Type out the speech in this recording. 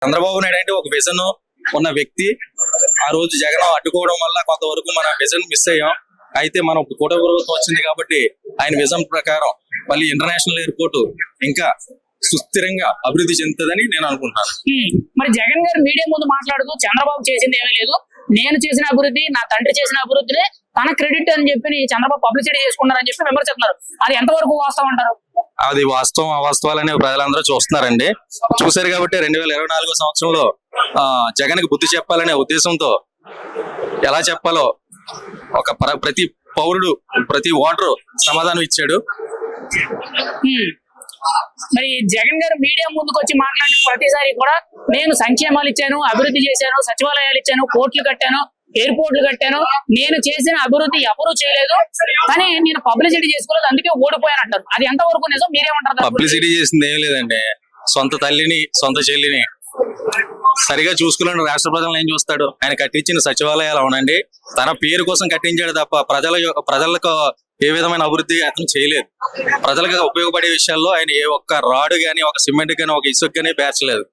చంద్రబాబు నాయుడు అంటే ఒక విజన్ ఉన్న వ్యక్తి. ఆ రోజు జగన్ అడ్డుకోవడం వల్ల కొంతవరకు మన విజన్ మిస్ అయ్యాం. అయితే మనం కూటమి ప్రభుత్వం వచ్చింది కాబట్టి ఆయన విజన్ ప్రకారం మళ్ళీ ఇంటర్నేషనల్ ఎయిర్పోర్ట్ ఇంకా సుస్థిరంగా అభివృద్ధి చెందుతుందని నేను అనుకుంటున్నాను. మరి జగన్ గారు మీడియా ముందు మాట్లాడుతూ చంద్రబాబు చేసింది ఏమీ లేదు, నేను చేసిన అభివృద్ధి, నా తండ్రి చేసిన అభివృద్ధిని తన క్రెడిట్ అని చెప్పి చంద్రబాబు పబ్లిసిటీ చేసుకున్నారని చెప్పి విమర్శిస్తున్నారు. అది ఎంతవరకు వాస్తవం అంటారు? అది వాస్తవం అవాస్తవాలని ప్రజలందరూ చూస్తున్నారండి. చూశారు కాబట్టి 2024 సంవత్సరంలో జగన్ కి బుద్ధి చెప్పాలనే ఉద్దేశంతో ఎలా చెప్పాలో ఒక ప్రతి పౌరుడు ప్రతి ఓటరు సమాధానం ఇచ్చాడు. మరి జగన్ గారు మీడియా ముందుకు వచ్చి మాట్లాడిన ప్రతిసారి కూడా నేను సంక్షేమాలు ఇచ్చాను, అభివృద్ధి చేశాను, సచివాలయాలు ఇచ్చాను, కోర్టులు కట్టాను, ఎయిర్పోర్ట్లు కట్టాను, నేను చేసిన అభివృద్ధి ఎవరూ చేయలేదు, కానీ నేను పబ్లిసిటీ చేసుకోలేదు, అందుకే ఓడిపోయాను అంటారు. అది ఎంతవరకు నిజం, మీరేమంటారు? పబ్లిసిటీ చేసింది ఏం లేదండి. సొంత తల్లిని సొంత చెల్లిని సరిగా చూసుకుని రాష్ట్ర ప్రజలను ఏం చూస్తాడు? ఆయన కట్టించిన సచివాలయాలు అవునండి తన పేరు కోసం కట్టించాడు తప్ప ప్రజలకు ఏ విధమైన అభివృద్ధి అతను చేయలేదు. ప్రజలకు ఉపయోగపడే విషయాల్లో ఆయన ఏ ఒక్క రాడు గాని, ఒక సిమెంట్ గాని, ఒక ఇసుక గాని పేర్చలేదు.